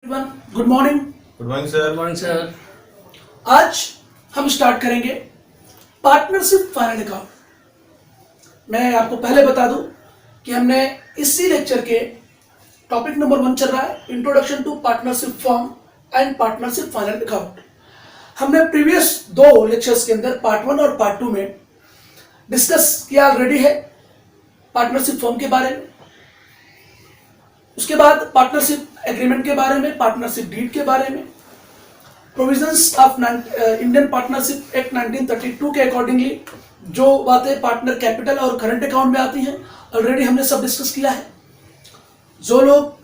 Good morning. Good morning sir. Good morning sir. आज हम start करेंगे पार्टनरशिप फाइनल अकाउंट। मैं आपको पहले बता दूं कि हमने इसी लेक्चर के टॉपिक नंबर 1 चल रहा है, introduction to partnership form and partnership final account. हमने प्रीवियस 2 लेक्चर्स के अंदर पार्ट 1 और पार्ट 2 में डिस्कस किया ऑलरेडी है पार्टनरशिप फॉर्म के बारे में, उसके बाद पार्टनरशिप एग्रीमेंट के बारे में, पार्टनरशिप डीड के बारे में, provisions of Indian partnership act 1932 के अकॉर्डिंगली जो बातें पार्टनर कैपिटल और करंट अकाउंट में आती हैं ऑलरेडी हमने सब डिस्कस किया है। जो लोग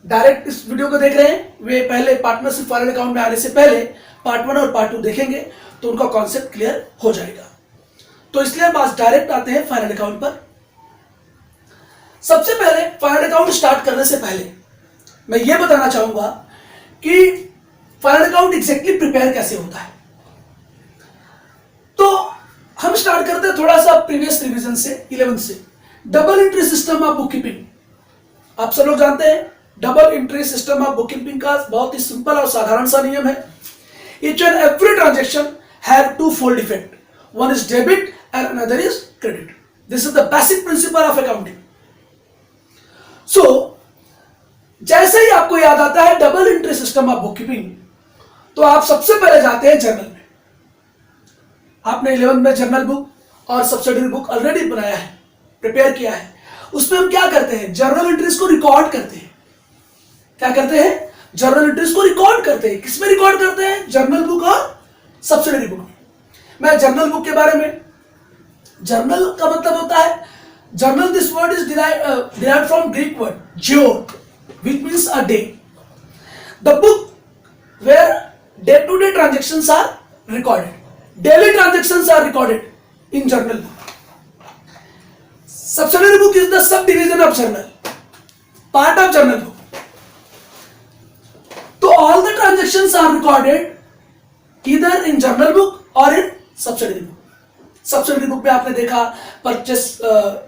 डायरेक्ट इस वीडियो को देख रहे हैं वे पहले पार्टनरशिप फाइनल अकाउंट में आने से पहले पार्ट 1 और पार्ट 2 देखेंगे तो उनका कॉन्सेप्ट क्लियर हो जाएगा। तो इसलिए हम आज डायरेक्ट आते हैं फाइनल अकाउंट पर। सबसे पहले फाइनल अकाउंट स्टार्ट करने से पहले मैं यह बताना चाहूंगा कि फाइनल अकाउंट एग्जैक्टली प्रिपेयर कैसे होता है। तो हम स्टार्ट करते हैं थोड़ा सा प्रीवियस रिवीजन से, 11 से। Double entry system of book keeping आप सब लोग जानते हैं। Double entry system of book keeping का बहुत ही सिंपल और साधारण सा नियम है। Each and every transaction have 2 fold effect, one is debit and another is credit. This is the basic principle of accounting. So जैसे ही आपको याद आता है double entry system of book keeping, तो आप सबसे पहले जाते हैं जर्नल में। आपने 11 में जर्नल बुक और सब्सिडरी बुक ऑलरेडी बनाया है, प्रिपेयर किया है। उसमें हम क्या करते हैं, जर्नल एंट्रीज को रिकॉर्ड करते हैं। क्या करते हैं, जर्नल एंट्रीज को रिकॉर्ड करते हैं। किसमें रिकॉर्ड करते हैं, जर्नल बुक और सब्सिडरी बुक में। मैं जर्नल बुक के बारे में, जर्नल का मतलब होता है, journal this word is derived from Greek word geor, which means a day. The book where day-to-day transactions are recorded. Daily transactions are recorded in journal book. Subsidiary book is the subdivision of journal, part of journal book. So all the transactions are recorded either in journal book or in subsidiary book. Subsidiary book में आपने देखा purchase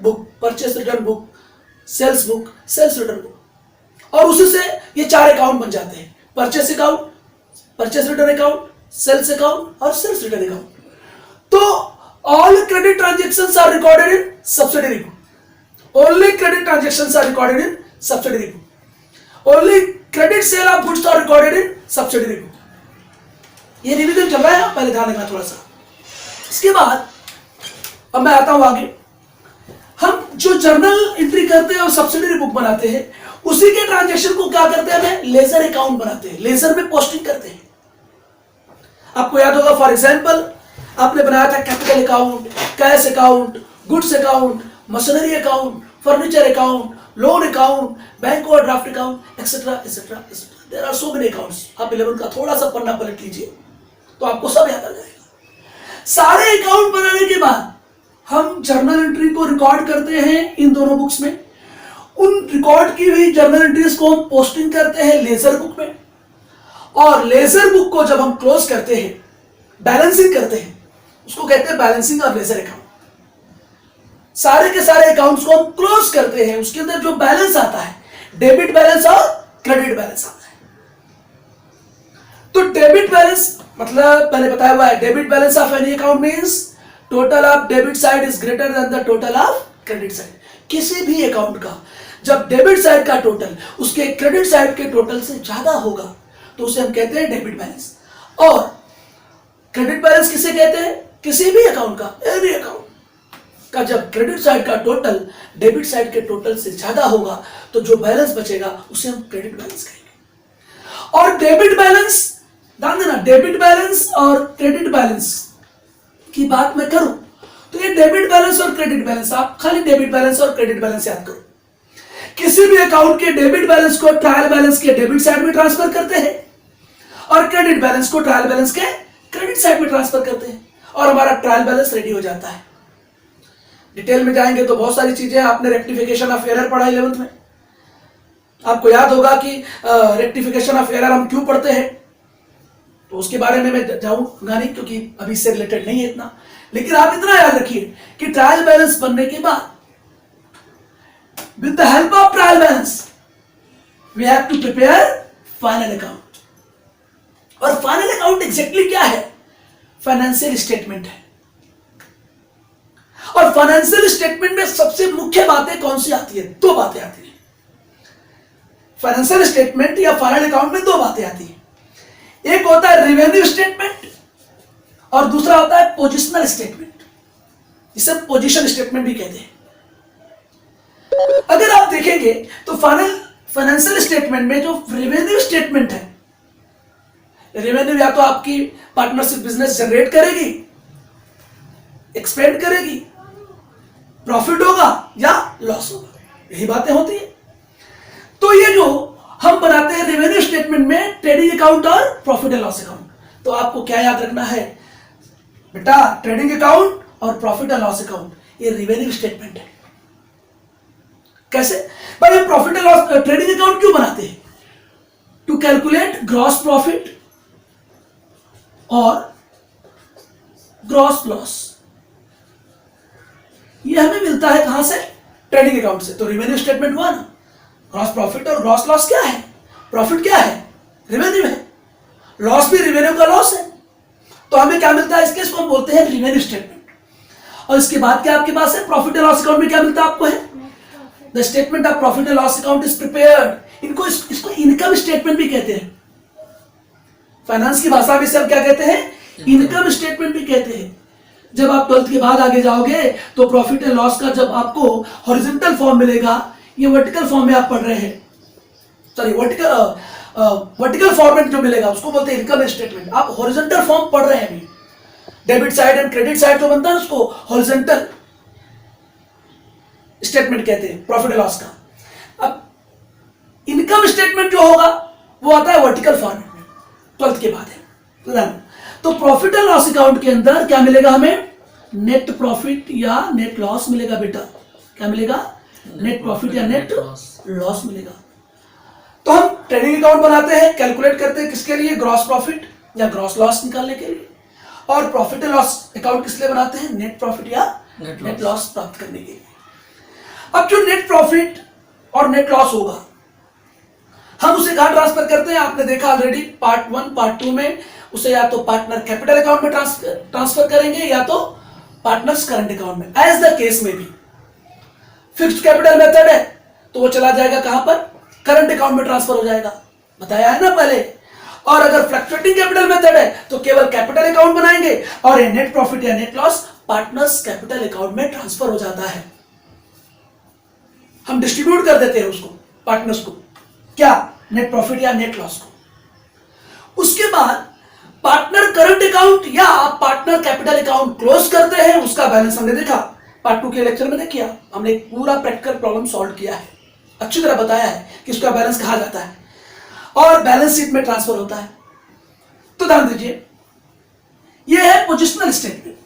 book, purchase return book, sales book, sales return book, और उसी से ये 4 account बन जाते हैं, purchase account, purchase return account, sales account और सेल्स रिटर्न अकाउंट। तो all credit transactions are recorded in subsidiary book, only credit transactions are recorded in subsidiary book, only credit sale of goods are recorded in subsidiary book. ये revision चल रहा है, पहले ध्यान देना थोड़ा सा। इसके बाद अब मैं आता हूं आगे। हम जो जर्नल एंट्री करते हैं और सब्सिडरी बुक बनाते हैं, उसी के ट्रांजैक्शन को क्या करते हैं, लेजर अकाउंट बनाते हैं, लेजर में पोस्टिंग करते हैं। आपको याद होगा, फॉर एग्जांपल आपने बनाया था capital account, cash account, goods account, machinery account, furniture account, loan account, bank overdraft account, etcetera etcetera etcetera. There are so many accounts. आप 11 का थोड़ा सा पन्ना पलट लीजिए तो आपको सब याद आ जाएगा। सारे अकाउंट बनाने के बाद हम जर्नल एंट्री को रिकॉर्ड करते हैं इन दोनों बुक्स में। उन रिकॉर्ड की हुई जर्नल एंट्रीज को हम पोस्टिंग करते हैं लेजर बुक में, और लेजर बुक को जब हम क्लोज करते हैं, बैलेंसिंग करते हैं, उसको कहते हैं बैलेंसिंग और लेजर अकाउंट। सारे के सारे अकाउंट्स को हम क्लोज करते हैं, उसके अंदर जो बैलेंस आता है, डेबिट बैलेंस और क्रेडिट बैलेंस आता है। तो डेबिट बैलेंस मतलब पहले बताया हुआ है, debit balance of any account means total of debit side is greater than the total of credit side. किसी भी अकाउंट का जब डेबिट साइड का टोटल उसके क्रेडिट साइड के टोटल से ज्यादा होगा तो उसे हम कहते हैं डेबिट बैलेंस। और क्रेडिट बैलेंस किसे कहते हैं, किसी भी अकाउंट का, एनी अकाउंट का जब क्रेडिट साइड का टोटल डेबिट साइड के टोटल से ज्यादा होगा तो जो बैलेंस बचेगा उसे हम क्रेडिट बैलेंस कहेंगे। और डेबिट बैलेंस, ध्यान देना, डेबिट बैलेंस और क्रेडिट बैलेंस की बात मैं करूं तो ये डेबिट बैलेंस और क्रेडिट बैलेंस, आप खाली डेबिट बैलेंस और क्रेडिट बैलेंस याद करो। किसी भी अकाउंट के डेबिट बैलेंस को ट्रायल बैलेंस के डेबिट साइड में ट्रांसफर करते हैं और क्रेडिट बैलेंस को ट्रायल बैलेंस के क्रेडिट साइड में ट्रांसफर करते हैं और हमारा ट्रायल बैलेंस रेडी हो जाता है। डिटेल में जाएंगे तो बहुत सारी चीजें, आपने रेक्टिफिकेशन ऑफ एरर पढ़ा 11th में। आपको याद होगा कि रेक्टिफिकेशन ऑफ एरर हम क्यों पढ़ते हैं, तो उसके बारे में मैं जाऊंगा नहीं क्योंकि अभी इससे रिलेटेड नहीं है इतना। लेकिन आप इतना याद रखिए कि ट्रायल बैलेंस बनने के बाद with the help of trial balance we have to prepare final account. और फाइनल अकाउंट एग्जैक्टली क्या है? फाइनेंशियल स्टेटमेंट है। और फाइनेंशियल स्टेटमेंट में सबसे मुख्य बातें कौन सी आती है? दो बातें आती है। फाइनेंशियल स्टेटमेंट या फाइनल अकाउंट में दो बातें आती है। एक होता है रेवेन्यू स्टेटमेंट और दूसरा होता है पोजिशनल स्टेटमेंट, जिसे पोजीशन स्टेटमेंट भी कहते हैं। अगर आप देखेंगे तो फाइनेंशियल स्टेटमेंट में जो रेवेन्यू स्टेटमेंट है, रेवेन्यू या तो आपकी पार्टनरशिप बिजनेस जनरेट करेगी, एक्सपेंड करेगी, प्रॉफिट होगा या लॉस होगा, यही बातें होती है। तो ये जो हम बनाते हैं रेवेन्यू स्टेटमेंट में ट्रेडिंग अकाउंट और प्रॉफिट एंड लॉस अकाउंट, तो आपको क्या याद रखना है बेटा? ट्रेडिंग अकाउंट और प्रॉफिट एंड लॉस अकाउंट ये रेवेन्यू स्टेटमेंट है। कैसे भाई? ये profit and loss trading account क्यों बनाते हैं? टू कैलकुलेट ग्रॉस प्रॉफिट और ग्रॉस लॉस। ये हमें मिलता है कहां से? ट्रेडिंग अकाउंट से। तो रेवेन्यू स्टेटमेंट हुआ ना, ग्रॉस प्रॉफिट और ग्रॉस लॉस क्या है? प्रॉफिट क्या है? रेवेन्यू है। लॉस भी रेवेन्यू का लॉस है। तो हमें क्या मिलता है? इसको हम बोलते हैं रेवेन्यू स्टेटमेंट। और इसके बाद क्या आपके पास है? प्रॉफिट एंड लॉस अकाउंट में क्या मिलता है आपको? है the statement of profit and loss account is prepared. इसको इनकम स्टेटमेंट भी कहते हैं। फाइनेंस की भाषा में सब क्या कहते हैं? इनकम स्टेटमेंट भी कहते हैं। जब आप 12th के बाद आगे जाओगे तो प्रॉफिट एंड लॉस का जब आपको हॉरिजॉन्टल फॉर्म मिलेगा, ये वर्टिकल फॉर्म में आप पढ़ रहे हैं, सॉरी वर्टिकल फॉर्मेट जो मिलेगा उसको बोलते हैं इनकम स्टेटमेंट। आप हॉरिजॉन्टल फॉर्म पढ़ रहे हैं अभी, debit side and credit side जो बनता है उसको हॉरिजॉन्टल स्टेटमेंट कहते हैं प्रॉफिट एंड लॉस का। अब इनकम स्टेटमेंट जो होगा वो आता है वर्टिकल फॉर्मेट में, 12th के बाद है। तो प्रॉफिट एंड लॉस अकाउंट के अंदर क्या मिलेगा हमें? नेट प्रॉफिट या नेट लॉस मिलेगा बेटा। क्या मिलेगा? नेट प्रॉफिट या नेट लॉस मिलेगा। तो हम ट्रेडिंग अकाउंट बनाते हैं, कैलकुलेट करते हैं किसके लिए? ग्रॉस प्रॉफिट या ग्रॉस लॉस निकालने के लिए। और प्रॉफिट एंड लॉस अकाउंट किस लिए बनाते हैं? नेट प्रॉफिट या नेट लॉस प्राप्त करने के लिए। अब जो नेट प्रॉफिट और नेट लॉस होगा हम उसे कहां ट्रांसफर करते हैं? आपने देखा ऑलरेडी पार्ट 1 पार्ट 2 में, उसे या तो पार्टनर कैपिटल अकाउंट में ट्रांसफर करेंगे या तो पार्टनर्स करंट अकाउंट में, एज द केस में भी। फिक्स्ड कैपिटल मेथड है तो वो चला जाएगा कहां पर? करंट अकाउंट में ट्रांसफर हो जाएगा, बताया है ना पहले। और अगर फ्लक्चुएटिंग कैपिटल मेथड है तो केवल कैपिटल अकाउंट बनाएंगे और ये नेट प्रॉफिट या net loss partners capital account में ट्रांसफर हो जाता है। हम डिस्ट्रीब्यूट कर देते हैं उसको, पार्टनर्स को, क्या? नेट प्रॉफिट या नेट लॉस को। उसके बाद पार्टनर करंट अकाउंट या पार्टनर कैपिटल अकाउंट क्लोज करते हैं। उसका बैलेंस हमने देखा पार्ट 2 के लेक्चर में किया, हमने एक पूरा प्रैक्टिकल प्रॉब्लम सॉल्व किया है, अच्छी तरह बताया है कि उसका बैलेंस कहा जाता है और बैलेंस शीट में ट्रांसफर होता है। तो ध्यान दीजिए, यह है पोजिशनल स्टेटमेंट।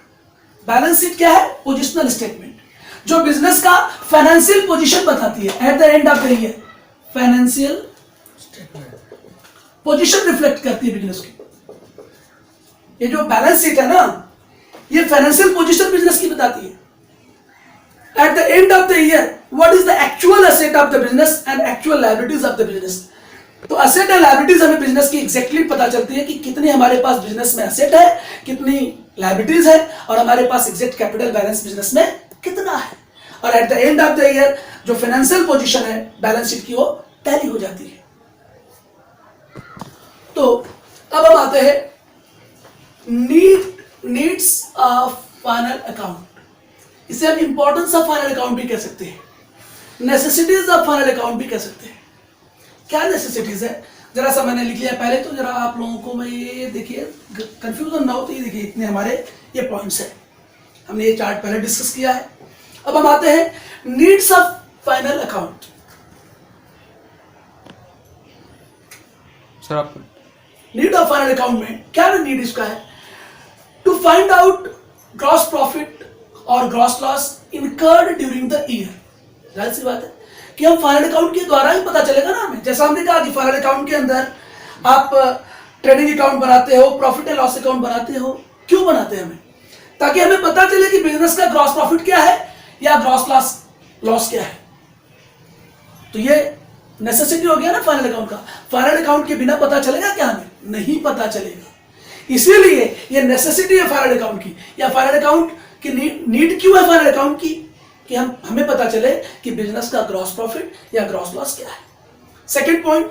बैलेंस शीट क्या है? पोजिशनल स्टेटमेंट, जो बिजनेस का फाइनेंशियल पोजीशन बताती है at the end of the year. Financial position reflect करती है बिजनेस की। ये जो बैलेंस शीट है ना, ये फाइनेंशियल पोजीशन बिजनेस की बताती है। At the end of the year what is the actual asset of the business and actual liabilities of the business. तो एसेट एंड लायबिलिटीज हमें बिजनेस की एग्जैक्टली पता चलती है कि कितनी हमारे पास बिजनेस में एसेट है, कितनी लायबिलिटीज है और हमारे पास एग्जैक्ट कैपिटल बैलेंस बिजनेस में कितना है। और at the end of the year जो फाइनेंशियल पोजीशन है बैलेंस शीट की वो टैली हो जाती है। तो अब हम आते हैं नीड्स ऑफ फाइनल अकाउंट। इसे हम इंपॉर्टेंस ऑफ फाइनल अकाउंट भी कह सकते हैं, नेसेसिटीज ऑफ फाइनल अकाउंट भी कह सकते हैं। क्या नेसेसिटीज है जरा सा मैंने लिख लिया पहले, तो जरा आप लोगों को मैं ये देखिए कंफ्यूजन ना हो, तो ये देखिए इतने हमारे ये पॉइंट्स है, हमने ये चार्ट पहले डिस्कस किया है। अब हम आते हैं needs of final account. Sir आप नीड ऑफ फाइनल अकाउंट में क्या नीड इसका है? To find out gross profit और gross loss incurred during the year. जाहिर सी बात है कि हम फाइनल अकाउंट के द्वारा ही पता चलेगा ना हमें। जैसा हमने कहा कि फाइनल अकाउंट के अंदर आप ट्रेडिंग अकाउंट बनाते हो, प्रॉफिट एंड लॉस अकाउंट बनाते हो। क्यों बनाते हैं हमें? ताकि हमें पता चले कि बिजनेस का ग्रॉस प्रॉफिट क्या है या ग्रॉस लॉस क्या है। तो ये नेसेसिटी हो गया ना फाइनल अकाउंट का। फाइनल अकाउंट के बिना पता चलेगा क्या? हमें नहीं पता चलेगा। इसीलिए ये नेसेसिटी है फाइनल अकाउंट की, या फाइनल अकाउंट की नीड क्यों है फाइनल अकाउंट की? कि हमें पता चले कि बिजनेस का ग्रॉस प्रॉफिट या ग्रॉस लॉस क्या है। Second point,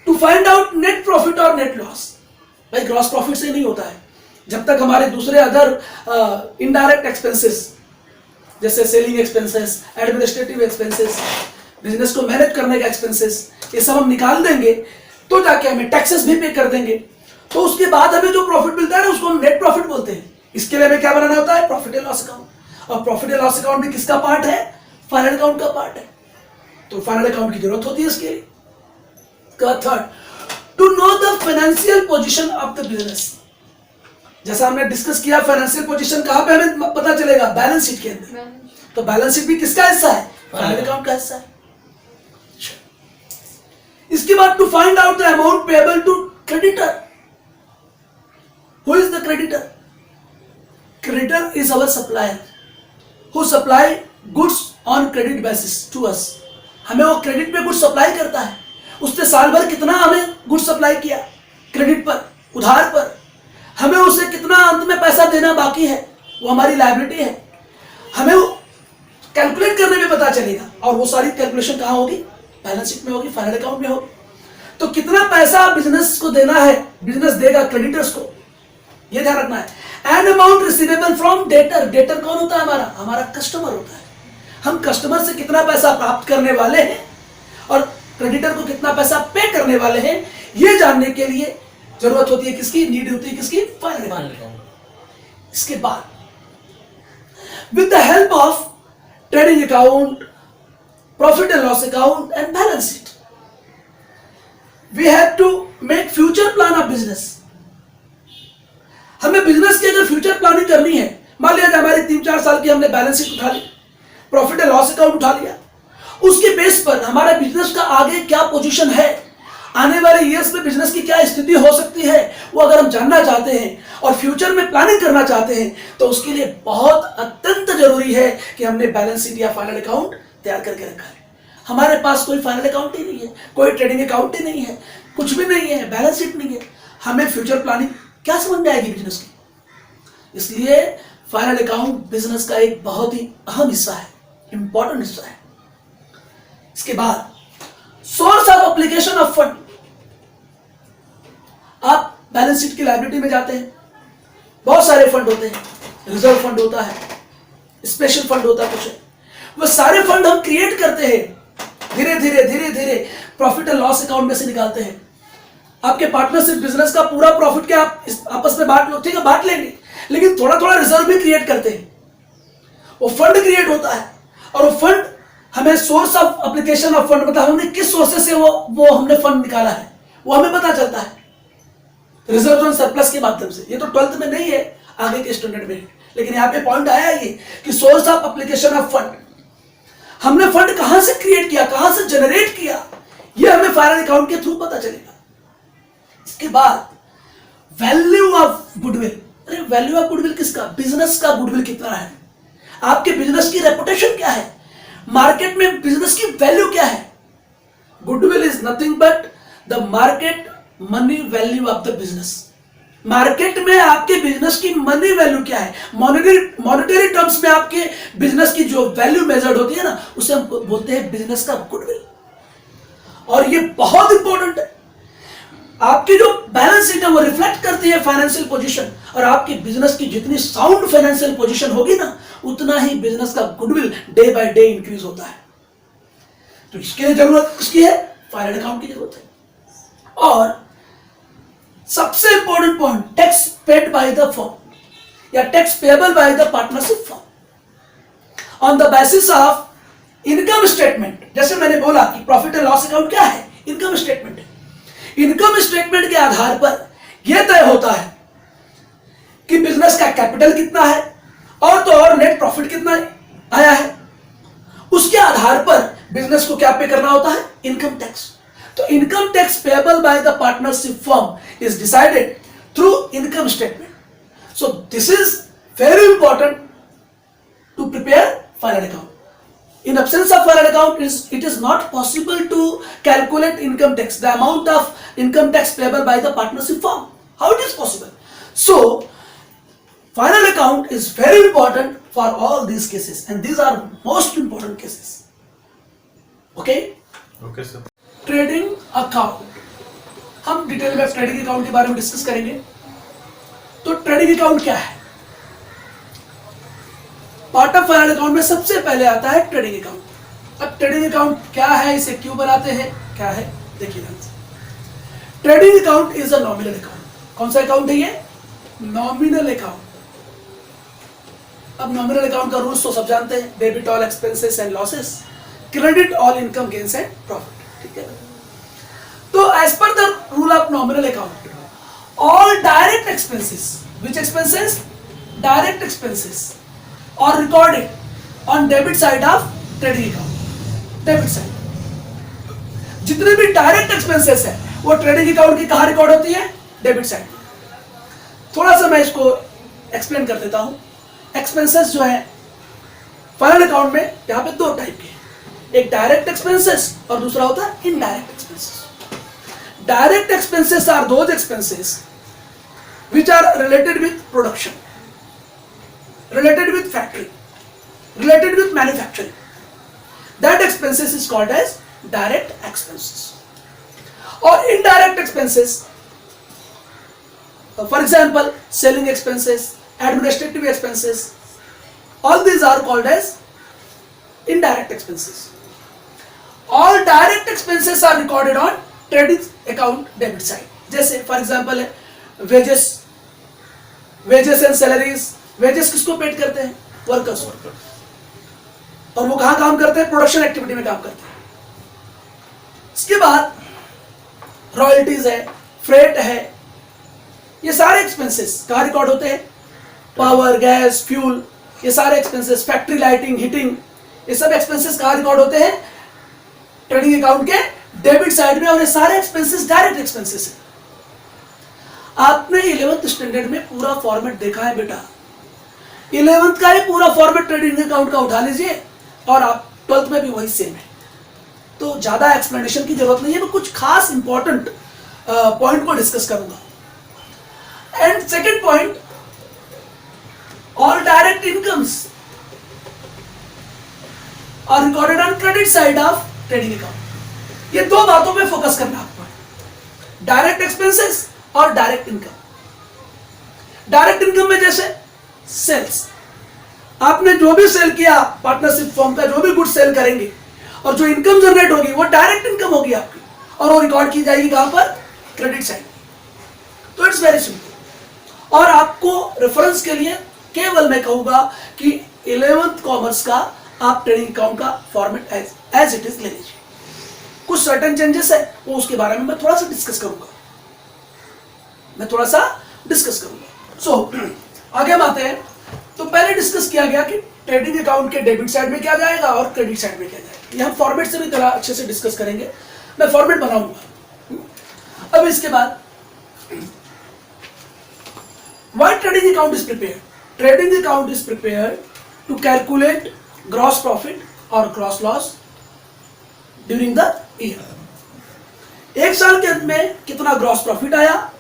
to find out net profit और नेट लॉस। भाई ग्रॉस प्रॉफिट से नहीं होता है, जब तक हमारे दूसरे अदर इनडायरेक्ट एक्सपेंसेस जैसे selling expenses, administrative expenses, business को मैनेज करने का एक्सपेंसेस, ये सब हम निकाल देंगे तो जाके हमें टैक्सेस भी पे कर देंगे, तो उसके बाद हमें जो प्रॉफिट मिलता है ना उसको हम नेट प्रॉफिट बोलते हैं। इसके लिए हमें क्या बनाना होता है? Profit and loss account. और प्रॉफिट एंड लॉस अकाउंट भी किसका पार्ट है? फाइनल अकाउंट का पार्ट है। तो फाइनल अकाउंट की जरूरत होती है इसके लिए। Third, to know the financial position of the business. जैसा हमने डिस्कस किया, फाइनेंशियल पोजीशन कहां पे हमें पता चलेगा? बैलेंस शीट के अंदर। तो बैलेंस शीट भी किसका हिस्सा है? फाइनल अकाउंट का हिस्सा है। इसके बाद to find out the amount payable to creditor. Who is the creditor? Creditor is our supplier who supply goods on credit basis to us. हमें वो क्रेडिट पे गुड्स सप्लाई करता है। उसने साल भर कितना हमें गुड्स सप्लाई किया क्रेडिट पर, उधार पर, हमें उसे कितना अंत में पैसा देना बाकी है, वो हमारी लायबिलिटी है। हमें वो कैलकुलेट करने में पता चलेगा, और वो सारी कैलकुलेशन कहां होगी? बैलेंस शीट में होगी, फाइनल अकाउंट में होगी। तो कितना पैसा बिजनेस को देना है, बिजनेस देगा क्रेडिटर्स को, ये ध्यान रखना है। And amount receivable from debtor. Debtor कौन होता है? हमारा कस्टमर होता है। हम कस्टमर से कितना पैसा प्राप्त करने वाले हैं और क्रेडिटर को कितना पैसा पे करने वाले हैं, ये जानने के लिए जरूरत होती है किसकी? नीड होती है किसकी? Final account. इसके बाद with the help of trading account, profit and loss account and balance sheet, we have to make future plan of business. हमें बिजनेस की अगर फ्यूचर प्लानिंग करनी है, मान लिया हमारी 3-4 साल की हमने बैलेंस शीट उठा ली, प्रॉफिट एंड लॉस अकाउंट उठा लिया, उसके बेस पर हमारा बिजनेस का आगे क्या पोजीशन है, आने वाले ईयर्स में बिजनेस की क्या स्थिति हो सकती है, वो अगर हम जानना चाहते हैं और फ्यूचर में प्लानिंग करना चाहते हैं, तो उसके लिए बहुत अत्यंत जरूरी है कि हमने बैलेंस शीट या फाइनल अकाउंट तैयार करके रखा है। हमारे पास कोई फाइनल अकाउंट ही नहीं है, कोई ट्रेडिंग अकाउंट ही नहीं है, कुछ भी नहीं है, बैलेंस शीट नहीं है, हमें फ्यूचर प्लानिंग क्या समझ में आएगी बिजनेस की? इसलिए फाइनल अकाउंट बिजनेस का एक बहुत ही अहम हिस्सा है, इंपॉर्टेंट हिस्सा है। इसके बाद source of application of fund. आप बैलेंस शीट की लायबिलिटी में जाते हैं, बहुत सारे फंड होते हैं, रिजर्व फंड होता है, स्पेशल फंड होता है, कुछ है, वो सारे फंड हम क्रिएट करते हैं, धीरे धीरे प्रॉफिट एंड लॉस अकाउंट में से निकालते हैं। आपके पार्टनरशिप बिजनेस का पूरा प्रॉफिट क्या आप आपस में बांट लो, ठीक है बांट लेंगे, लेकिन थोड़ा थोड़ा रिजर्व भी क्रिएट करते हैं। वो फंड क्रिएट होता है और वो फंड हमें source of application of fund, मतलब हमने किस सोर्सेस से वो हमने फंड निकाला है वो हमें पता चलता है रिजर्व एंड सरप्लस के माध्यम से। ये तो 12th में नहीं है, आगे के स्टूडेंट में, लेकिन यहाँ पे पॉइंट आया ये कि source of application of fund, हमने फंड कहां से क्रिएट किया, कहां से जनरेट किया, ये हमें फाइनल अकाउंट के थ्रू पता चलेगा। इसके बाद वैल्यू ऑफ गुडविल। अरे वैल्यू ऑफ गुडविल किसका? बिजनेस का गुडविल कितना है, आपके बिजनेस की रेपुटेशन क्या है, मार्केट में बिजनेस की वैल्यू क्या है। Goodwill is nothing but the market money value of the business. Market में आपके बिजनेस की मनी वैल्यू क्या है, मॉनेटरी टर्म्स में आपके बिजनेस की जो वैल्यू मेजर्ड होती है ना, उसे हम बोलते हैं बिजनेस का गुडविल। और ये बहुत इंपॉर्टेंट है, आपकी जो बैलेंस शीट है वो रिफ्लेक्ट करती है फाइनेंशियल पोजीशन, और आपकी बिजनेस की जितनी साउंड फाइनेंशियल पोजीशन होगी ना, उतना ही बिजनेस का goodwill day by day increase होता है। तो इसके लिए जरूरत किसकी है? फाइनल अकाउंट की जरूरत है। और सबसे important point, tax paid by the firm या tax payable by the partnership firm on the basis of income statement. जैसे मैंने बोला कि प्रॉफिट एंड लॉस अकाउंट क्या है? इनकम स्टेटमेंट है। इनकम स्टेटमेंट के आधार पर यह तय होता है कि बिजनेस का कैपिटल कितना है और तो और नेट प्रॉफिट कितना आया है। उसके आधार पर बिजनेस को क्या पे करना होता है? Income tax. तो income tax payable by the partnership firm is decided through income statement. So this is very important to prepare final account. In absence of final account, it is not possible to calculate income tax, the amount of income tax payable by the partnership firm. How it is possible? So, final account is very important for all these cases, and these are most important cases. Okay? Okay sir. Trading account, हम detail में trading account के बारे में discuss करेंगे. तो trading account क्या है? Part of final account में सबसे पहले आता है ट्रेडिंग अकाउंट. अब ट्रेडिंग अकाउंट क्या है, इसे क्यों बनाते हैं, क्या है, देखिए ध्यान से. Trading account is a nominal account. कौन सा अकाउंट है ये? Nominal account. अब नॉमिनल अकाउंट का रूल्स तो सब जानते हैं. Debit all expenses and losses, credit all income gains and profit. ठीक है. तो as per the rule of nominal account, all direct expenses, which expenses? Direct expenses are recorded on debit side of trading account. Debit side जितने भी direct expenses है वो trading account की कहां record होती है? Debit side. थोड़ा सा मैं इसको एक्सप्लेन कर देता हूं. एक्सपेंसेस जो है फाइनल अकाउंट में यहां पे दो टाइप के, एक डायरेक्ट एक्सपेंसेस और दूसरा होता है indirect expenses. Direct expenses are those expenses which are related with production, related with factory, related with manufacturing. That expenses is called as direct expenses. Or indirect expenses, for example selling expenses, administrative expenses, all these are called as indirect expenses. All direct expenses are recorded on trading account debit side. जैसे for example है wages and salaries. Wages किसको paid करते हैं? Workers. और वो कहां काम करते हैं? प्रोडक्शन एक्टिविटी में काम करते हैं. इसके बाद रॉयल्टीज है, फ्रेट है, ये सारे एक्सपेंसेस कहां रिकॉर्ड होते हैं? पावर, गैस, फ्यूल, ये सारे एक्सपेंसेस, फैक्ट्री लाइटिंग, हीटिंग, ये सब एक्सपेंसेस कहां रिकॉर्ड होते हैं? ट्रेडिंग अकाउंट के डेबिट साइड में. और ये सारे एक्सपेंसेस डायरेक्ट एक्सपेंसेस है. आपने 11th स्टैंडर्ड में पूरा फॉर्मेट देखा है बेटा. 11th का ही पूरा फॉर्मेट ट्रेडिंग अकाउंट का उठा लीजिए और आप 12th में भी वही सेम है. तो ज्यादा एक्सप्लेनेशन की जरूरत नहीं है. मैं कुछ खास इंपॉर्टेंट पॉइंट को डिस्कस करूंगा. And second point, all direct incomes are recorded on credit side of trading account. ये दो बातों पे फोकस करना आपको, डायरेक्ट एक्सपेंसेस और डायरेक्ट इनकम. डायरेक्ट इनकम में जैसे सेल्स, आपने जो भी सेल किया पार्टनरशिप फॉर्म का, जो भी गुड सेल करेंगे और जो इनकम जनरेट होगी वो डायरेक्ट इनकम होगी आपकी, और वो रिकॉर्ड की जाएगी कहां पर? Credit side. तो इट्स वेरी सिंपल. और आपको रेफरेंस के लिए केवल मैं कहूंगा कि 11th कॉमर्स का आप ट्रेडिंग अकाउंट का फॉर्मेट एज इट इज ले लीजिए. कुछ सर्टेन चेंजेस है वो उसके बारे में मैं थोड़ा सा डिस्कस करूंगा. सो आगे हम आते हैं. तो पहले डिस्कस किया गया कि ट्रेडिंग अकाउंट के डेबिट साइड में क्या जाएगा और क्रेडिट साइड में क्या जाएगा. ये हम फॉर्मेट से भी थोड़ा अच्छे से डिस्कस करेंगे. मैं फॉर्मेट बनाऊंगा. अब इसके बाद why trading account is prepared. Trading account is prepared to calculate gross profit और gross loss during the year. एक साल के अंत में कितना ग्रॉस प्रॉफिट आया,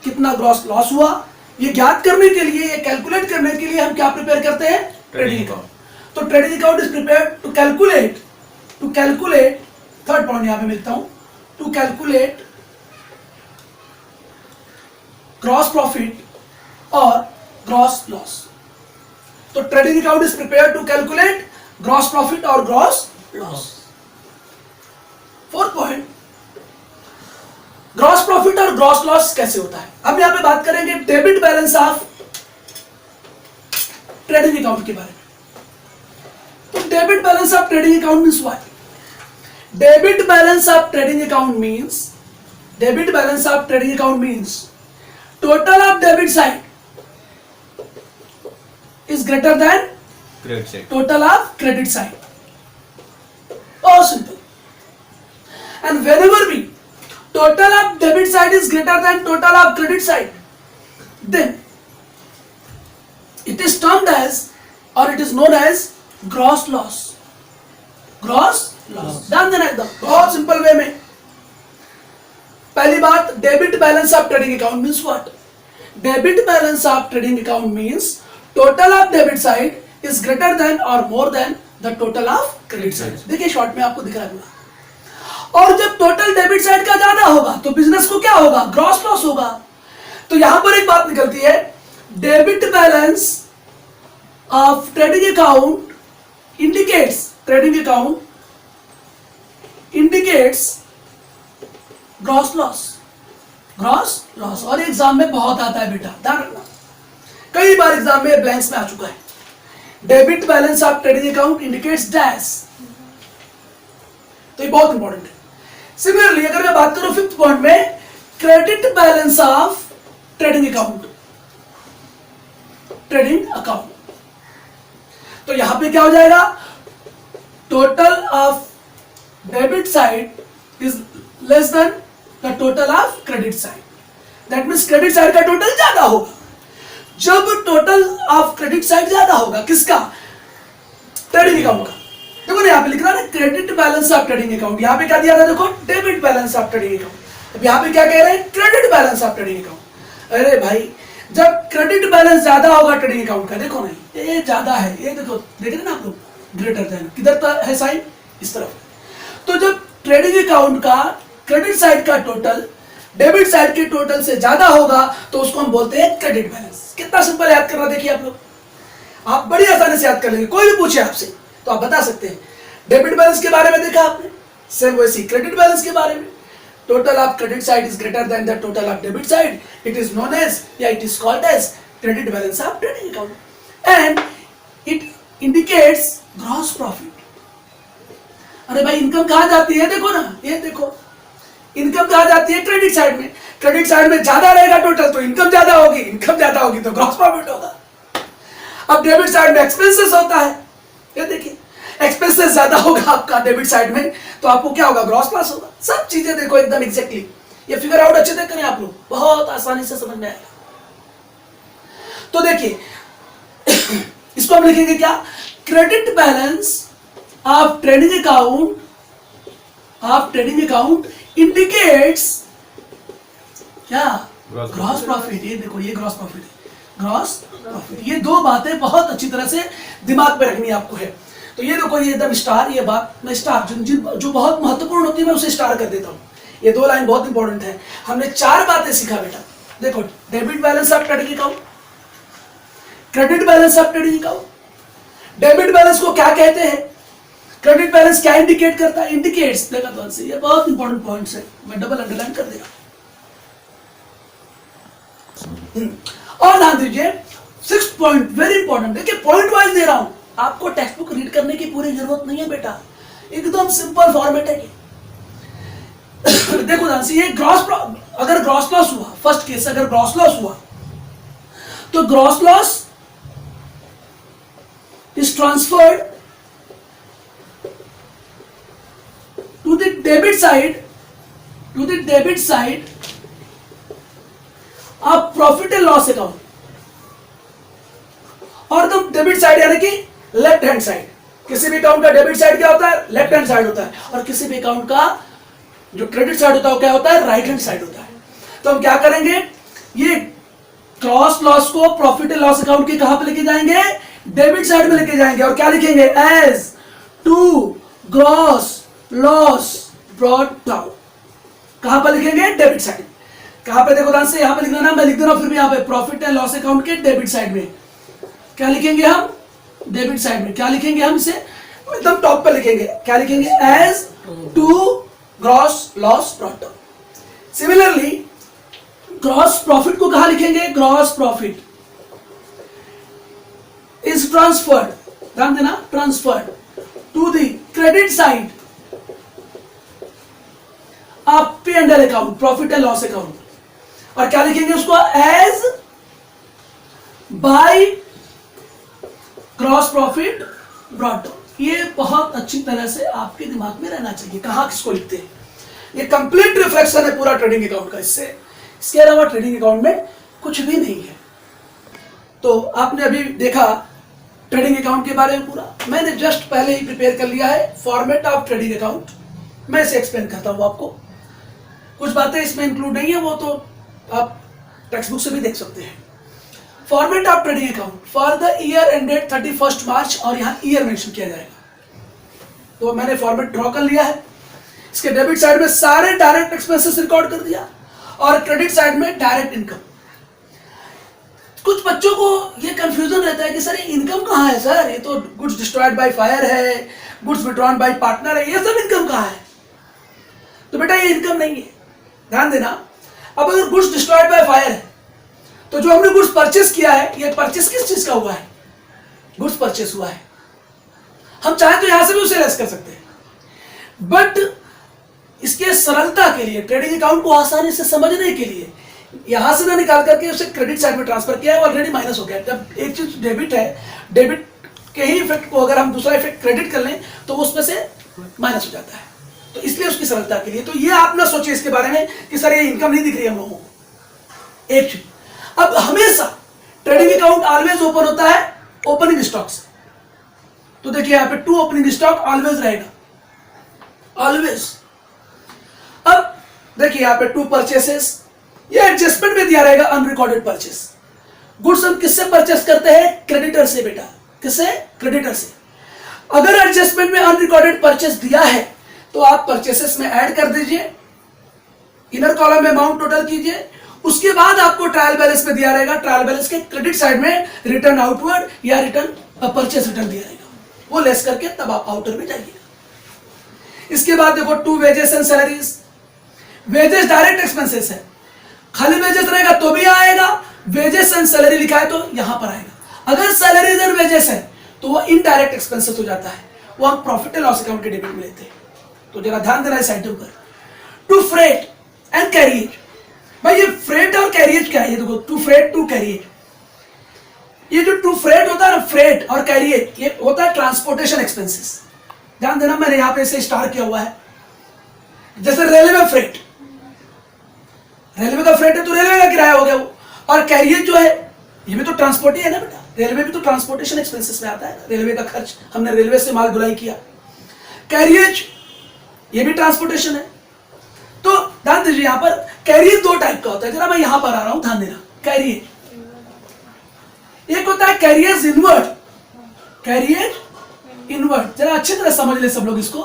कितना ग्रॉस लॉस हुआ, ये ज्ञात करने के लिए, ये कैलकुलेट करने के लिए हम क्या प्रिपेयर करते हैं? Trading account. तो trading account is prepared to calculate third point यहां पे मिलता हूं, टू कैलकुलेट ग्रॉस प्रॉफिट और ग्रॉस लॉस. तो trading account is prepared to calculate gross profit और gross loss. Fourth point, gross profit और ग्रॉस लॉस कैसे होता है. अब यहां पे बात करेंगे debit balance of trading account के बारे में. तो debit balance of trading account means what? Debit balance of trading account means total of debit side is greater than credit side. total of credit side. Oh, simple. And whenever we total of debit side is greater than total of credit side, then it is termed as, or it is known as gross loss. Gross loss. ध्यान देना एकदम बहुत simple way में। पहली बात, debit balance of trading account means what? Debit balance of trading account means total of debit side is greater than और more than the total of credit side. देखिए short में आपको दिख रहा है। और जब टोटल डेबिट साइड का ज्यादा होगा तो बिजनेस को क्या होगा? ग्रॉस लॉस होगा। तो यहां पर एक बात निकलती है, debit balance of trading account indicates gross loss. और एग्जाम में बहुत आता है बेटा, ध्यान रखना, कई बार एग्जाम में ब्लैंक्स में आ चुका है। Debit balance of trading account indicates dash, तो ये बहुत इंपॉर्टेंट है। सिमिलरली अगर मैं बात करूं फिफ्थ पॉइंट में, credit balance of trading account, तो यहां पे क्या हो जाएगा? Total of debit side is less than the total of credit side. That means credit side का टोटल ज्यादा होगा। जब टोटल ऑफ क्रेडिट साइड ज्यादा होगा, किसका? ट्रेडिंग अकाउंट का। देखो ना यहाँ पे लिख रहा है credit balance of trading account, यहाँ पे क्या दिया था? देखो debit balance of trading account. अब यहाँ पे क्या कह रहे हैं? Credit balance of trading account. अरे भाई, जब क्रेडिट बैलेंस ज्यादा होगा ट्रेडिंग अकाउंट का, देखो ना ये ज्यादा है, ये देखो, देख रहे ना आप लोग, ग्रेटर देन, किधर है साइन? इस तरफ। तो जब ट्रेडिंग अकाउंट का क्रेडिट साइड का टोटल डेबिट साइड के टोटल से ज्यादा होगा तो उसको हम बोलते हैं क्रेडिट बैलेंस। कितना सिंपल याद करना, देखिए आप लोग, आप बड़ी आसानी से याद कर लेंगे। कोई भी पूछे आपसे तो आप बता सकते हैं। डेबिट बैलेंस के बारे में देखा आपने, सेम वैसी क्रेडिट बैलेंस के बारे में, total of credit side is greater than the total of debit side, it is known as या it is called as credit balance of trading account and it indicates gross profit. अरे भाई, income कहां जाती है? देखो ना, ये देखो, इनकम कहां जाती है? क्रेडिट साइड में। क्रेडिट साइड में ज्यादा रहेगा टोटल तो इनकम ज्यादा होगी, इनकम ज्यादा होगी तो ग्रॉस प्रॉफिट होगा। अब डेबिट साइड में एक्सपेंसेस होता है, ये देखिए, एक्सपेंसेस ज्यादा होगा आपका डेबिट साइड में तो आपको क्या होगा? ग्रॉस लॉस होगा। सब चीजें देखो एकदम एग्जैक्टली, ये फिगर आउट अच्छे से करें आप लोग, बहुत आसानी से समझ में आएगा। तो देखिए इसको हम लिखेंगे क्या? Credit balance of trading account indicates क्या? Gross profit. ये देखो, ये ग्रॉस प्रॉफिट है, ग्रॉस प्रॉफिट। ये दो बातें बहुत अच्छी तरह से दिमाग में रखनी आपको है। तो ये देखो, ये एकदम स्टार, ये बात मैं स्टार जो बहुत महत्वपूर्ण होती है मैं उसे स्टार कर देता हूँ। ये दो लाइन बहुत इंपॉर्टेंट है। हमने चार बातें सीखा बेटा। देखो, debit balance of trading account, credit balance of trading account. Debit balance को क्या कहते हैं? क्रेडिट बैलेंस क्या इंडिकेट करता है? इंडिकेट्स। देखा तो से, ये बहुत इंपॉर्टेंट पॉइंट्स है, मैं डबल अंडरलाइन कर देगा। और ध्यान दीजिए, सिक्स्थ पॉइंट वेरी इंपॉर्टेंट, देखिए पॉइंट वाइज दे रहा हूं आपको, टेक्स्ट बुक रीड करने की पूरी जरूरत नहीं है बेटा, एकदम सिंपल फॉर्मेट है ये। देखो ध्यान से, ये अगर ग्रॉस लॉस हुआ, फर्स्ट केस अगर ग्रॉस लॉस हुआ तो gross loss is transferred to the debit side of profit and loss account, और द डेबिट साइड यानी कि लेफ्ट हैंड साइड। किसी भी अकाउंट का डेबिट साइड क्या होता है? लेफ्ट हैंड साइड होता है, और किसी भी अकाउंट का जो क्रेडिट साइड होता है वो क्या होता है? राइट हैंड साइड होता है। तो हम क्या करेंगे? ये ग्रॉस लॉस को प्रॉफिट एंड लॉस अकाउंट के कहां पे लेके जाएंगे? डेबिट साइड में लेके जाएंगे, और क्या लिखेंगे? As to gross loss brought down. कहां पर लिखेंगे? Debit side. कहां पे? देखो ध्यान से, यहां पे लिखना ना, मैं लिख दे रहा हूं फिर भी यहां पे, प्रॉफिट एंड लॉस अकाउंट के डेबिट साइड में क्या लिखेंगे हम? डेबिट साइड में क्या लिखेंगे हम? इसे एकदम टॉप पे लिखेंगे, क्या लिखेंगे? As to gross loss brought down. Similarly gross profit को कहां लिखेंगे? ग्रॉस प्रॉफिट इज ट्रांसफर्ड, ध्यान देना, transferred to the credit side of P and L account, profit and loss account, और क्या लिखेंगे उसको? As by gross profit brought down. ये बहुत अच्छी तरह से आपके दिमाग में रहना चाहिए, कहां किसको लिखते हैं। ये कंप्लीट रिफ्लेक्शन है पूरा ट्रेडिंग अकाउंट का, इसके अलावा ट्रेडिंग अकाउंट में कुछ भी नहीं है। तो आपने अभी देखा ट्रेडिंग अकाउंट के बारे में पूरा मैंने जस्ट पहले ही प्रिपेयर कर लिया है, फॉर्मेट ऑफ ट्रेडिंग अकाउंट। मैं इसे एक्सप्लेन करता हूँ आपको। कुछ बातें इसमें इंक्लूड नहीं है, वो तो आप टेक्स्ट बुक से भी देख सकते हैं। Format of trading account for the year ended 31 मार्च, और यहाँ ईयर मेंशन किया जाएगा। तो मैंने फॉर्मेट ड्रॉ कर लिया है। इसके डेबिट साइड में सारे डायरेक्ट एक्सपेंसेस रिकॉर्ड कर दिया और क्रेडिट साइड में डायरेक्ट इनकम। कुछ बच्चों को ये कंफ्यूजन रहता है कि सर ये इनकम कहाँ है सर, ये तो गुड्स डिस्ट्रॉयड बाय फायर है, गुड्स विड्रॉन बाय पार्टनर है, ये सब इनकम कहाँ है? तो बेटा ये इनकम नहीं है, ध्यान देना। अब अगर गुड्स डिस्ट्रॉयड बाय फायर है तो जो हमने गुड्स परचेस किया है, ये परचेस किस चीज का हुआ है? गुड्स परचेस हुआ है। हम चाहे तो यहां से भी उसे लेस कर सकते हैं, बट इसके सरलता के लिए, ट्रेडिंग अकाउंट को आसानी से समझने के लिए यहां से ना निकाल करके उसे क्रेडिट साइड में ट्रांसफर किया है, ऑलरेडी माइनस हो गया। जब एक चीज डेबिट है, डेबिट के ही इफेक्ट को अगर हम दूसरा इफेक्ट क्रेडिट कर लें तो उसमें से माइनस हो जाता है। तो इसलिए उसकी सरलता के लिए, तो ये आप ना सोचिए इसके बारे में कि सर ये इनकम नहीं दिख रही हम लोगों को। एक चीज, अब हमेशा ट्रेडिंग अकाउंट ऑलवेज ओपन होता है ओपनिंग स्टॉक से। तो देखिए यहां पे 2 ओपनिंग स्टॉक ऑलवेज रहेगा, ऑलवेज। अब देखिए यहां पे 2 परचेसेस, ये एडजस्टमेंट में दिया रहेगा अनरिकॉर्डेड परचेस। गुड्स हम किससे परचेस करते हैं? क्रेडिटर से बेटा। किससे? क्रेडिटर से। अगर एडजस्टमेंट में अनरिकॉर्डेड परचेस दिया है तो आप परचेसेस में ऐड कर दीजिए, इनर कॉलम में अमाउंट टोटल कीजिए, उसके बाद आपको ट्रायल बैलेंस में दिया रहेगा, ट्रायल बैलेंस के क्रेडिट साइड में रिटर्न आउटवर्ड या रिटर्न परचेस रिटर्न दिया रहेगा, वो लेस करके तब आप आउटर में जाइएगा। इसके बाद देखो 2 wages and salaries. Wages direct expenses है, खाली वेजेस रहेगा तो भी आएगा, वेजेस एंड सैलरी लिखा है तो यहां पर आएगा। अगर सैलरीज एंड वेजेस है तो वो इनडायरेक्ट एक्सपेंसेस हो जाता है, वो हम प्रॉफिट एंड लॉस अकाउंट के डेबिट में लेते हैं। तो जरा ध्यान देना इस आइटम पर। टू फ्रेट एंड कैरियर, भाई ये फ्रेट और कैरियर क्या है? ये देखो, टू फ्रेट टू कैरियर। ये जो टू फ्रेट होता है ना, फ्रेट और कैरियर, ये होता है ट्रांसपोर्टेशन एक्सपेंसेस। ध्यान देना, मैंने यहां पे इसे स्टार किया हुआ है। जैसे रेलवे फ्रेट, रेलवे का फ्रेट है तो रेलवे का किराया हो गया वो, और कैरियर जो है ये भी तो ट्रांसपोर्ट ही है ना बेटा, रेलवे भी तो ट्रांसपोर्टेशन एक्सपेंसेस में आता है, रेलवे का खर्च, हमने रेलवे से माल ढुलाई किया। कैरियर ये भी ट्रांसपोर्टेशन है। तो ध्यान दीजिए यहां पर कैरियर 2 टाइप का होता है, जरा मैं यहां पर आ रहा हूं, ध्यान देना। कैरियर एक होता है कैरियर्स इनवर्ड, कैरियर इनवर्ड, जरा अच्छी तरह समझ ले सब लोग इसको,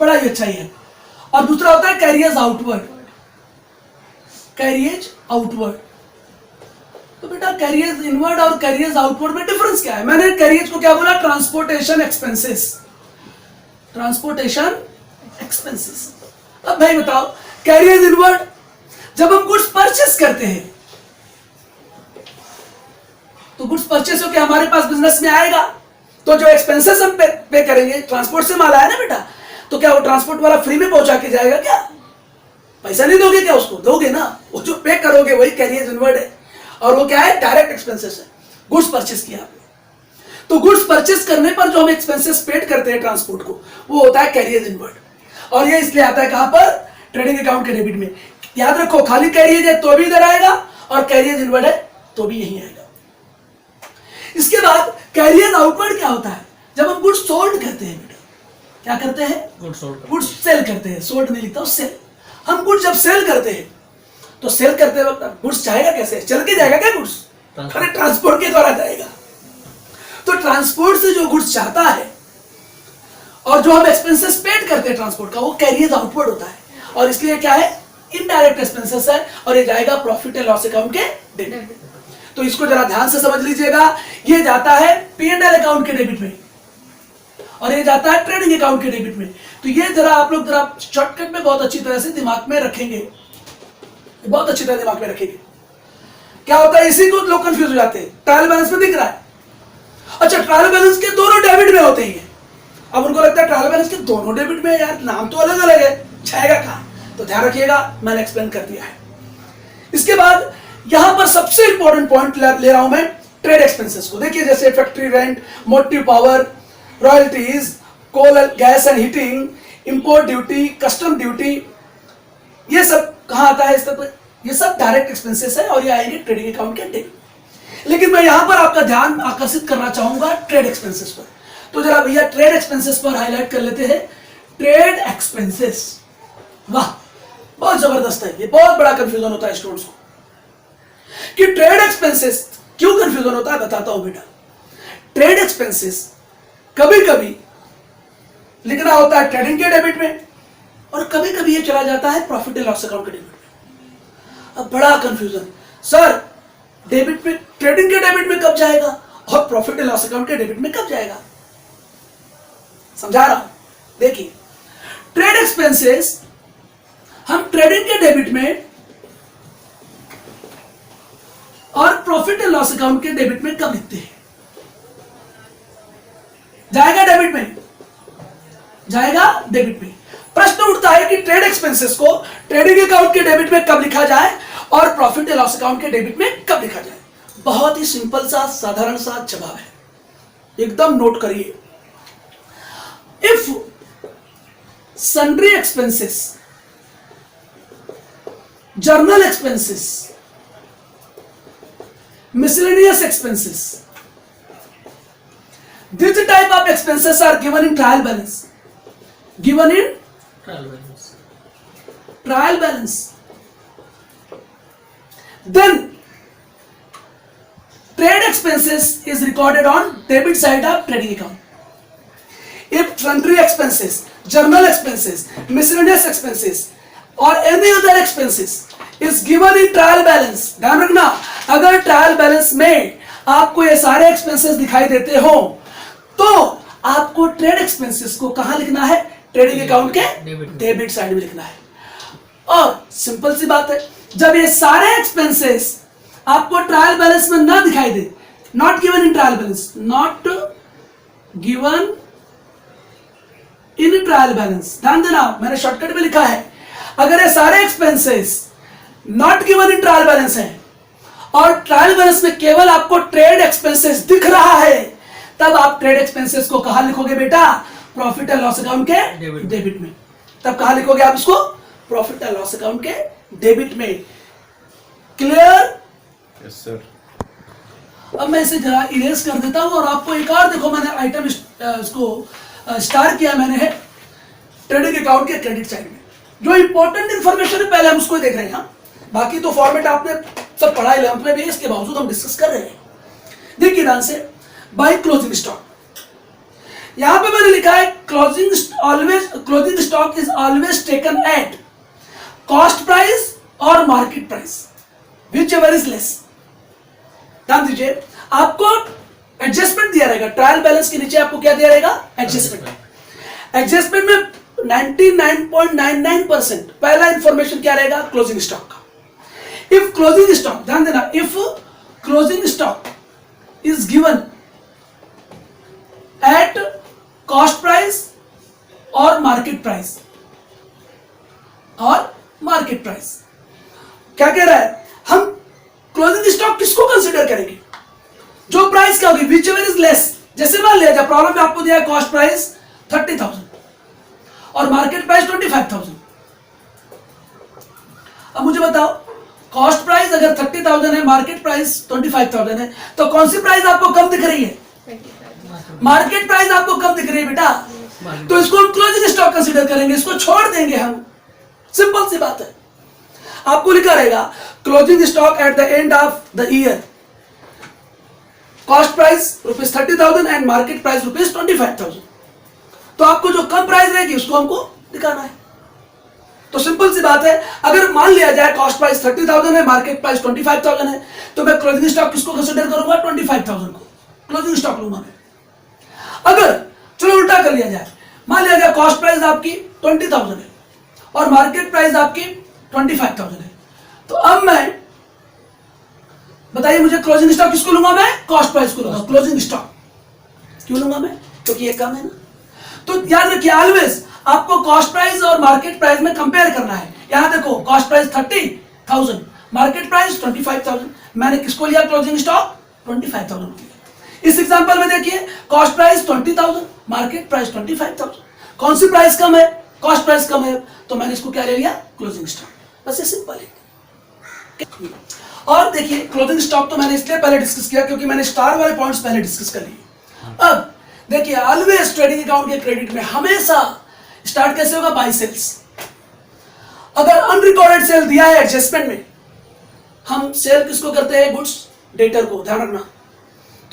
बड़ा ही अच्छा ही है। और दूसरा होता है कैरियर्स आउटवर्ड, कैरियर्स आउटवर्ड। तो बेटा कैरियर्स इनवर्ड और कैरियर्स आउटवर्ड में डिफरेंस क्या है? मैंने कैरियर्स को क्या बोला? Transportation expenses, transportation expenses. अब भाई बताओ, कैरियर्स इनवर्ड जब हम गुड्स परचेस करते हैं तो गुड्स परचेस होकर हमारे पास बिजनेस में आएगा, तो जो एक्सपेंसेस हम पे करेंगे, ट्रांसपोर्ट से माल आया ना बेटा, तो क्या वो ट्रांसपोर्ट वाला फ्री में पहुंचा के जाएगा क्या? पैसा नहीं दोगे क्या उसको? दोगे ना, वो जो पे करोगे वही कैरियर्स इनवर्ड है। और वो क्या है? डायरेक्ट एक्सपेंसेस है, गुड्स परचेस किया आपने। तो गुड्स परचेस करने पर जो हम एक्सपेंसेस पेड करते हैं ट्रांसपोर्ट को, वो होता है कैरियर्स इनवर्ड। और ये इसलिए आता है कहां पर? ट्रेडिंग अकाउंट के डेबिट में। याद रखो, खाली कैरियर है तो भी इधर आएगा, और कैरियर्स इनवर्ड है तो भी यही आएगा। इसके बाद कैरियर्स आउटवर्ड क्या होता है? जब हम गुड्स सोल्ड करते हैं बेटा, क्या करते हैं? गुड्स सेल करते हैं, सोल्ड नहीं लिखता, सेल। हम गुड्स जब सेल करते हैं तो सेल करते वक्त गुड्स जाएगा कैसे? चल के जाएगा क्या गुड्स? अरे ट्रांसपोर्ट के द्वारा जाएगा। तो ट्रांसपोर्ट से जो गुड्स जाता है और जो हम एक्सपेंसेस पेड करते हैं ट्रांसपोर्ट का, वो कैरियर्स आउटवर्ड होता है। और इसलिए क्या है? इनडायरेक्ट एक्सपेंसेस है, और ये जाएगा प्रॉफिट एंड लॉस अकाउंट के डेबिट। तो इसको जरा ध्यान से समझ लीजिएगा, ये जाता है P&L अकाउंट के डेबिट में और ये जाता है ट्रेडिंग अकाउंट के डेबिट में। तो ये जरा आप लोग जरा शॉर्टकट में बहुत अच्छी तरह से दिमाग में रखेंगे, बहुत अच्छी तरह दिमाग में रखेंगे। क्या होता है? इसी को लोग कंफ्यूज हो जाते हैं। ट्रायल बैलेंस में दिख रहा है, अच्छा ट्रायल बैलेंस के दोनों डेबिट में होते हैं। अब उनको लगता है ट्रायल बैलेंस के दोनों डेबिट में, यार नाम तो अलग अलग है, जाएगा कहां? तो ध्यान रखिएगा, मैंने एक्सप्लेन कर दिया है। इसके बाद यहां पर सबसे इंपॉर्टेंट पॉइंट ले रहा हूं मैं, ट्रेड एक्सपेंसेस को। देखिए जैसे factory rent, motive power, royalties, coal gas and heating, import duty, custom duty, ये सब कहां आता है? इस तरह ये सब डायरेक्ट एक्सपेंसेस है और ये आएंगे ट्रेडिंग अकाउंट के डेबिट। लेकिन मैं यहां पर आपका ध्यान आकर्षित करना चाहूंगा ट्रेड एक्सपेंसेस पर। तो जरा भैया ट्रेड एक्सपेंसेस पर हाईलाइट कर लेते हैं। ट्रेड एक्सपेंसेस, वाह बहुत जबरदस्त है। ये बहुत बड़ा कंफ्यूजन होता है स्टूडेंट्स को कि ट्रेड एक्सपेंसेस क्यों कंफ्यूजन होता है, बताता हूं बेटा। ट्रेड एक्सपेंसेस कभी कभी लिखना होता है ट्रेडिंग के डेबिट में, और कभी कभी ये चला जाता है प्रॉफिट एंड लॉस अकाउंट के डेबिट में। अब बड़ा कंफ्यूजन, सर डेबिट में, ट्रेडिंग के डेबिट में कब जाएगा और प्रॉफिट एंड लॉस अकाउंट के डेबिट में कब जाएगा? समझा रहा हूं, देखिए ट्रेड एक्सपेंसेस हम ट्रेडिंग के डेबिट में और प्रॉफिट एंड लॉस अकाउंट के डेबिट में कब लिखते हैं? जाएगा डेबिट में, जाएगा डेबिट में। प्रश्न उठता है कि ट्रेड एक्सपेंसेस को ट्रेडिंग अकाउंट के डेबिट में कब लिखा जाए और प्रॉफिट एंड लॉस अकाउंट के डेबिट में कब लिखा जाए? बहुत ही सिंपल सा साधारण सा जवाब है, एकदम नोट करिए। If sundry expenses, journal expenses, miscellaneous expenses, this type of expenses are given in trial balance, given in trial balance, then trade expenses is recorded on debit side of trading account। if sundry expenses, journal expenses, miscellaneous expenses or any other expenses is given in trial balance, ध्यान रखना, अगर trial balance में आपको ये सारे expenses दिखाई देते हो तो आपको ट्रेड एक्सपेंसेस को कहां लिखना है? ट्रेडिंग अकाउंट के डेबिट साइड में लिखना है। और सिंपल सी बात है, जब ये सारे एक्सपेंसेस आपको ट्रायल बैलेंस में ना दिखाई दे, not given in trial balance, not given in trial balance, ध्यान देना मैंने शॉर्टकट में लिखा है, अगर ये सारे expenses not given in trial balance है और ट्रायल बैलेंस में केवल आपको ट्रेड एक्सपेंसेस दिख रहा है, तब आप ट्रेड एक्सपेंसेस को कहां लिखोगे बेटा? प्रॉफिट एंड लॉस अकाउंट के डेबिट में। तब कहां लिखोगे आप इसको? प्रॉफिट एंड लॉस अकाउंट के डेबिट में। क्लियर? Yes sir. अब मैं इसे जरा इरेज कर देता हूं और आपको एक और देखो, मैंने आइटम इसको स्टार किया मैंने है ट्रेडिंग अकाउंट के क्रेडिट साइड में। जो इंपॉर्टेंट इंफॉर्मेशन है पहले हम उसको देख रहे हैं, बाकी तो फॉर्मेट आपने सब पढ़ा है 11th में भी, इसके बावजूद हम डिस्कस कर रहे हैं। देखिए ध्यान से, बाय क्लोजिंग स्टॉक, यहां पे मैंने लिखा है closing stock is always taken at cost price और market price, whichever is less. ध्यान दीजिए, आपको एडजस्टमेंट दिया रहेगा, ट्रायल बैलेंस के नीचे आपको क्या दिया रहेगा? एडजस्टमेंट। एडजस्टमेंट में 99.99% पहला इंफॉर्मेशन क्या रहेगा? क्लोजिंग स्टॉक का। इफ क्लोजिंग स्टॉक, ध्यान देना, if closing stock is given at cost price और मार्केट प्राइस, और मार्केट प्राइस क्या कह रहा है? हम क्लोजिंग स्टॉक किसको कंसीडर करेंगे? जो प्राइस क्या होगी? Which ever is less. जैसे मान लिया जाए प्रॉब्लम में आपको दिया है कॉस्ट प्राइस 30,000 और मार्केट प्राइस 25,000। अब मुझे बताओ, कॉस्ट प्राइस अगर 30,000 है, मार्केट प्राइस 25,000 है, तो कौन सी प्राइस आपको कम दिख रही है? मार्केट प्राइस आपको कम दिख रही है बेटा, तो इसको हम क्लोजिंग स्टॉक कंसीडर करेंगे, इसको छोड़ देंगे हम। सिंपल सी बात है। आपको लिखा रहेगा closing stock at the end of the year, cost price ₹30,000 and market price ₹25,000। तो आपको जो कम प्राइस रहेगी उसको हमको दिखाना है। तो सिंपल सी बात है, अगर मान लिया जाए कॉस्ट प्राइस 30,000 है, मार्केट प्राइस 25,000 है, तो मैं क्लोजिंग स्टॉक किसको कंसीडर करूंगा? 25,000 को क्लोजिंग स्टॉक लूंगा मैं। अगर चलो उल्टा कर लिया जाए, मान लिया जाए कॉस्ट प्राइस आपकी 20,000 है और मार्केट प्राइस आपकी 25,000 है, तो अब मैं बताइए मुझे क्लोजिंग स्टॉक किसको लूंगा? मैं कॉस्ट प्राइस को लूंगा। क्लोजिंग स्टॉक क्यों लूंगा मैं? क्योंकि ये कम है ना। तो याद रखिए, ऑलवेज आपको कॉस्ट प्राइस और मार्केट प्राइस में कंपेयर करना है। यहां देखो, कॉस्ट प्राइस 30,000, मार्केट प्राइस 25,000, मैंने किसको लिया? क्लोजिंग स्टॉक 25,000 लिया। इस एग्जांपल में देखिए, कॉस्ट प्राइस 20,000, मार्केट प्राइस 25,000, कौन सी प्राइस कम है? कॉस्ट प्राइस कम है, तो मैंने इसको क्या ले लिया? Closing stock. बस ये सिंपल है। और देखिए क्लोजिंग स्टॉक तो मैंने इसलिए पहले डिस्कस किया क्योंकि मैंने स्टार वाले पॉइंट्स पहले डिस्कस कर लिए। अब देखिए ऑलवेज ट्रेडिंग अकाउंट के क्रेडिट में हमेशा स्टार्ट कैसे होगा, बाय सेल्स। अगर अनरिकॉर्डेड सेल दिया है एडजस्टमेंट में, हम सेल किसको करते हैं, गुड्स डेटर को, ध्यान रखना।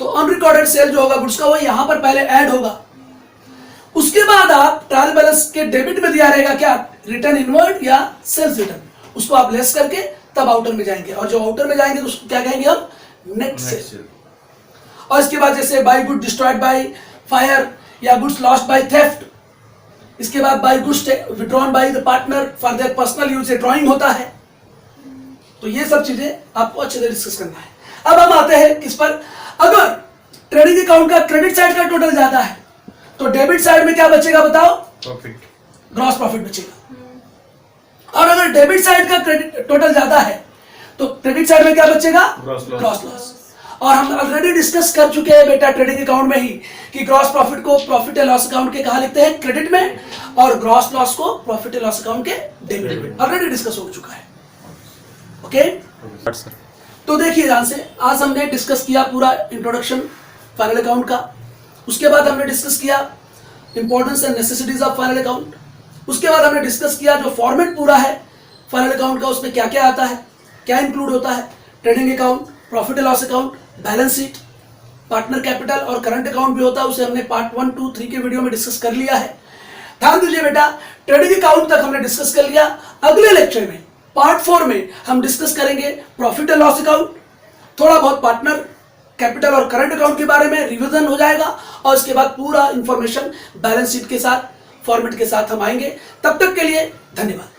तो अनरिकॉर्डेड सेल जो होगा गुड्स का वो यहां पर पहले ऐड होगा, उसके बाद आप ट्रायल बैलेंस के डेबिट में दिया रहेगा क्या, रिटर्न इनवर्ड या सेल्स रिटर्न, उसको आप लेस करके तब आउटर में जाएंगे, और जो आउटर में जाएंगे तो उसको क्या कहेंगे हम, नेट सेल। और इसके बाद जैसे by good destroyed by fire या गुड्स लॉस्ट बाय थेफ्ट, इसके बाद by goods withdrawn by the partner for their personal use, से ड्रॉइंग होता है। तो ये सब चीजें आपको अच्छे से डिस्कस करना है। अब हम आते हैं किस पर, अगर ट्रेडिंग अकाउंट का क्रेडिट साइड का टोटल ज्यादा है तो डेबिट साइड में क्या बचेगा बताओ, प्रॉफिट, ग्रॉस प्रॉफिट बचेगा। और अगर डेबिट साइड का क्रेडिट टोटल ज्यादा है तो क्रेडिट साइड में क्या बचेगा, ग्रॉस लॉस। और हम ऑलरेडी डिस्कस कर चुके हैं बेटा ट्रेडिंग अकाउंट में ही कि ग्रॉस प्रॉफिट को प्रॉफिट एंड लॉस अकाउंट के कहा लिखते हैं, क्रेडिट में, और ग्रॉस लॉस को प्रॉफिट एंड लॉस अकाउंट के डेबिट में, ऑलरेडी डिस्कस हो चुका है। ओके तो देखिए ध्यान से, आज हमने डिस्कस किया पूरा इंट्रोडक्शन फाइनल अकाउंट का, उसके बाद हमने डिस्कस किया importance and necessities of final account, उसके बाद हमने डिस्कस किया जो फॉर्मेट पूरा है फाइनल अकाउंट का, उसमें क्या क्या आता है, क्या इंक्लूड होता है, trading account, profit and loss account, balance sheet, partner capital और करंट अकाउंट भी होता है, उसे हमने पार्ट 1, 2, 3 के वीडियो में डिस्कस कर लिया है। ध्यान दीजिए बेटा, ट्रेडिंग अकाउंट तक हमने डिस्कस कर लिया। अगले लेक्चर में पार्ट 4 में हम डिस्कस करेंगे प्रॉफिट एंड लॉस अकाउंट, थोड़ा बहुत पार्टनर कैपिटल और करंट अकाउंट के बारे में रिवीजन हो जाएगा, और उसके बाद पूरा इंफॉर्मेशन बैलेंस शीट के साथ, फॉर्मेट के साथ हम आएंगे। तब तक के लिए धन्यवाद।